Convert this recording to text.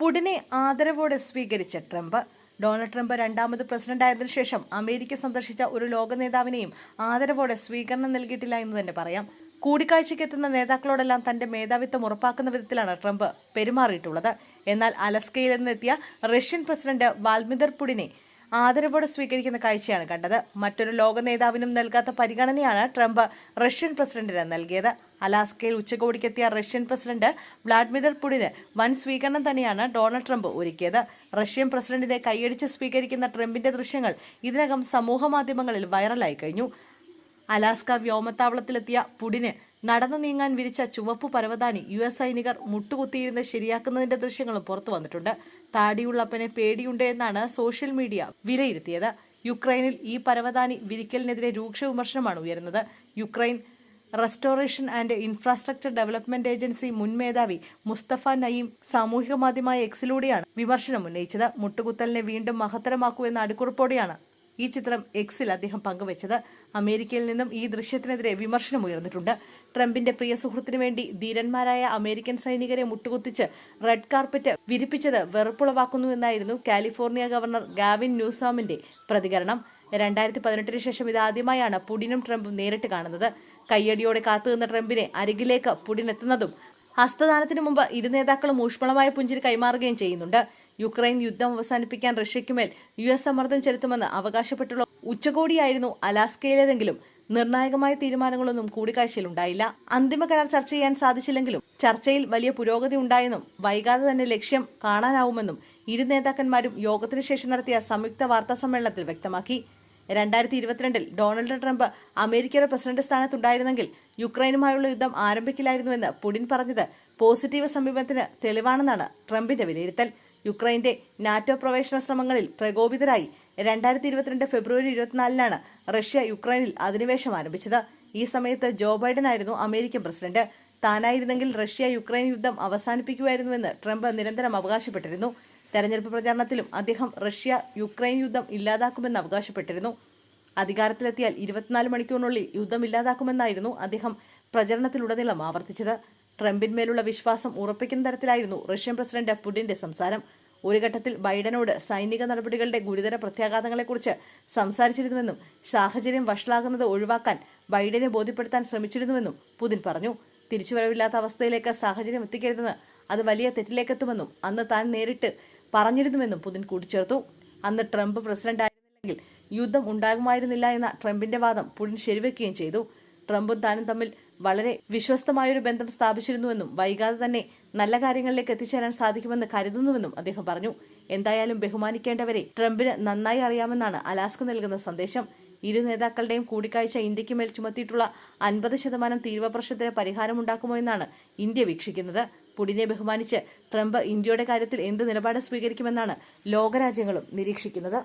പുടിനെ ആദരവോടെ സ്വീകരിച്ച Trump. Donald Trump രണ്ടാമത് പ്രസിഡന്റായതിനു ശേഷം അമേരിക്ക സന്ദർശിച്ച ഒരു ലോക നേതാവിനെയും ആദരവോടെ സ്വീകരണം നൽകിയിട്ടില്ല എന്ന് തന്നെ പറയാം. കൂടിക്കാഴ്ചയ്ക്കെത്തുന്ന നേതാക്കളോടെല്ലാം തന്റെ മേധാവിത്വം ഉറപ്പാക്കുന്ന വിധത്തിലാണ് ട്രംപ് പെരുമാറിയിട്ടുള്ളത്. എന്നാൽ അലസ്കയിൽ നിന്നെത്തിയ റഷ്യൻ പ്രസിഡന്റ് വ്ളാദിമിർ പുടിനെ ആദരവോടെ സ്വീകരിക്കുന്ന കാഴ്ചയാണ് കണ്ടത്. മറ്റൊരു ലോക നേതാവിനും നൽകാത്ത പരിഗണനയാണ് ട്രംപ് റഷ്യൻ പ്രസിഡന്റിന് നൽകിയത്. അലാസ്കയിൽ ഉച്ചകോടിക്കെത്തിയ റഷ്യൻ പ്രസിഡന്റ് വ്ളാദിമിർ പുടിന് വൻ സ്വീകരണം തന്നെയാണ് ഡൊണാൾഡ് ട്രംപ് ഒരുക്കിയത്. റഷ്യൻ പ്രസിഡന്റിനെ കൈയടിച്ച് സ്വീകരിക്കുന്ന ട്രംപിന്റെ ദൃശ്യങ്ങൾ ഇതിനകം സമൂഹ മാധ്യമങ്ങളിൽ വൈറലായി കഴിഞ്ഞു. അലാസ്ക വ്യോമത്താവളത്തിലെത്തിയ പുടിന് നടന്നു നീങ്ങാൻ വിരിച്ച ചുവപ്പ് പരവതാനി US സൈനികർ മുട്ടുകുത്തിയിരുന്ന് ശരിയാക്കുന്നതിന്റെ ദൃശ്യങ്ങളും പുറത്തു വന്നിട്ടുണ്ട്. താടിയുള്ളപ്പനെ പേടിയുണ്ട് എന്നാണ് സോഷ്യൽ മീഡിയ വിലയിരുത്തിയത്. യുക്രൈനിൽ ഈ പരവതാനി വിരിക്കലിനെതിരെ രൂക്ഷ വിമർശനമാണ് ഉയരുന്നത്. Ukraine restoration and infrastructure development agency മുൻ മേധാവി മുസ്തഫ നയീം സാമൂഹിക മാധ്യമമായ എക്സിലൂടെയാണ് വിമർശനം ഉന്നയിച്ചത്. മുട്ടുകുത്തലിനെ വീണ്ടും മഹത്തരമാക്കൂ എന്ന അടിക്കുറിപ്പോടെയാണ് ഈ ചിത്രം എക്സിൽ അദ്ദേഹം പങ്കുവച്ചത്. അമേരിക്കയിൽ നിന്നും ഈ ദൃശ്യത്തിനെതിരെ വിമർശനം ഉയർന്നിട്ടുണ്ട്. ട്രംപിന്റെ പ്രിയ സുഹൃത്തിനു വേണ്ടി ധീരന്മാരായ അമേരിക്കൻ സൈനികരെ മുട്ടുകുത്തിച്ച് റെഡ് കാർപ്പറ്റ് വിരിപ്പിച്ചത് വെറുപ്പുളവാക്കുന്നുവെന്നായിരുന്നു കാലിഫോർണിയ ഗവർണർ ഗാവിൻ ന്യൂസോമിന്റെ പ്രതികരണം. 2018 ശേഷം ഇതാദ്യമായാണ് പുടിനും ട്രംപും നേരിട്ട് കാണുന്നത്. കയ്യടിയോടെ കാത്തുനിന്ന ട്രംപിനെ അരികിലേക്ക് പുടിൻ എത്തുന്നതും ഹസ്തദാനത്തിന് മുമ്പ് ഇരു നേതാക്കളും ഊഷ്മളമായ പുഞ്ചിരി കൈമാറുകയും ചെയ്യുന്നുണ്ട്. യുക്രൈൻ യുദ്ധം അവസാനിപ്പിക്കാൻ റഷ്യയ്ക്കുമേൽ US സമ്മർദ്ദം ചെലുത്തുമെന്ന് അവകാശപ്പെട്ടുള്ള ഉച്ചകോടിയായിരുന്നു അലാസ്കയിലേതെങ്കിലും നിർണായകമായ തീരുമാനങ്ങളൊന്നും കൂടിക്കാഴ്ചയിലുണ്ടായില്ല. അന്തിമ കരാർ ചർച്ച ചെയ്യാൻ സാധിച്ചില്ലെങ്കിലും ചർച്ചയിൽ വലിയ പുരോഗതി ഉണ്ടായെന്നും വൈകാതെ തന്നെ ലക്ഷ്യം കാണാനാവുമെന്നും ഇരു നേതാക്കന്മാരും യോഗത്തിനു ശേഷം നടത്തിയ സംയുക്ത വാർത്താ സമ്മേളനത്തിൽ വ്യക്തമാക്കി. 2022 ഡൊണാൾഡ് ട്രംപ് അമേരിക്കയുടെ പ്രസിഡന്റ് സ്ഥാനത്തുണ്ടായിരുന്നെങ്കിൽ യുക്രൈനുമായുള്ള യുദ്ധം ആരംഭിക്കില്ലായിരുന്നുവെന്ന് പുടിൻ പറഞ്ഞത് പോസിറ്റീവ് സമീപനത്തിന് തെളിവാണെന്നാണ് ട്രംപിന്റെ വിലയിരുത്തൽ. യുക്രൈന്റെ നാറ്റോ പ്രവേശന ശ്രമങ്ങളിൽ പ്രകോപിതരായി 2022 ഫെബ്രുവരി 24 റഷ്യ യുക്രൈനിൽ അധിനിവേശം ആരംഭിച്ചത്. ഈ സമയത്ത് ജോ ബൈഡൻ ആയിരുന്നു അമേരിക്കൻ പ്രസിഡന്റ്. താനായിരുന്നെങ്കിൽ റഷ്യ യുക്രൈൻ യുദ്ധം അവസാനിപ്പിക്കുമായിരുന്നുവെന്ന് ട്രംപ് നിരന്തരം അവകാശപ്പെട്ടിരുന്നു. തെരഞ്ഞെടുപ്പ് പ്രചാരണത്തിലും അദ്ദേഹം റഷ്യ യുക്രൈൻ യുദ്ധം ഇല്ലാതാക്കുമെന്ന് അവകാശപ്പെട്ടിരുന്നു. അധികാരത്തിലെത്തിയാൽ 24 മണിക്കൂറിനുള്ളിൽ യുദ്ധം ഇല്ലാതാക്കുമെന്നായിരുന്നു അദ്ദേഹം പ്രചരണത്തിലുടനീളം ആവർത്തിച്ചത്. ട്രംപിന്മേലുള്ള വിശ്വാസം ഉറപ്പിക്കുന്ന തരത്തിലായിരുന്നു റഷ്യൻ പ്രസിഡന്റ് പുടിന്റെ സംസാരം. ഒരു ഘട്ടത്തിൽ ബൈഡനോട് സൈനിക നടപടികളുടെ ഗുരുതര പ്രത്യാഘാതങ്ങളെക്കുറിച്ച് സംസാരിച്ചിരുന്നുവെന്നും സാഹചര്യം വഷളാകുന്നത് ഒഴിവാക്കാൻ ബൈഡനെ ബോധ്യപ്പെടുത്താൻ ശ്രമിച്ചിരുന്നുവെന്നും പുടിൻ പറഞ്ഞു. തിരിച്ചുവരവില്ലാത്ത അവസ്ഥയിലേക്ക് സാഹചര്യം എത്തിക്കരുതെന്ന്, അത് വലിയ തെറ്റിലേക്കെത്തുമെന്നും അന്ന് താൻ നേരിട്ട് പറഞ്ഞിരുന്നുവെന്നും പുടിൻ കൂട്ടിച്ചേർത്തു. അന്ന് ട്രംപ് പ്രസിഡന്റ് ആയിരുന്നില്ലെങ്കിൽ യുദ്ധം ഉണ്ടാകുമായിരുന്നില്ല എന്ന ട്രംപിന്റെ വാദം പുടിൻ ശരിവെക്കുകയും ചെയ്തു. ട്രംപും താനും തമ്മിൽ വളരെ വിശ്വസ്തമായൊരു ബന്ധം സ്ഥാപിച്ചിരുന്നുവെന്നും വൈകാതെ തന്നെ നല്ല കാര്യങ്ങളിലേക്ക് എത്തിച്ചേരാൻ സാധിക്കുമെന്ന് കരുതുന്നുവെന്നും അദ്ദേഹം പറഞ്ഞു. എന്തായാലും ബഹുമാനിക്കേണ്ടവരെ ട്രംപിന് നന്നായി അറിയാമെന്നാണ് അലാസ്ക നൽകുന്ന സന്ദേശം. ഇരു നേതാക്കളുടെയും കൂടിക്കാഴ്ച ഇന്ത്യക്ക് മേൽ ചുമത്തിയിട്ടുള്ള 50% തീവ്ര പ്രശ്നത്തിന് പരിഹാരമുണ്ടാക്കുമോ എന്നാണ് ഇന്ത്യ വീക്ഷിക്കുന്നത്. പുടിനെ ബഹുമാനിച്ച് ട്രംപ് ഇന്ത്യയുടെ കാര്യത്തിൽ എന്ത് നിലപാട് സ്വീകരിക്കുമെന്നാണ് ലോകരാജ്യങ്ങളും നിരീക്ഷിക്കുന്നത്.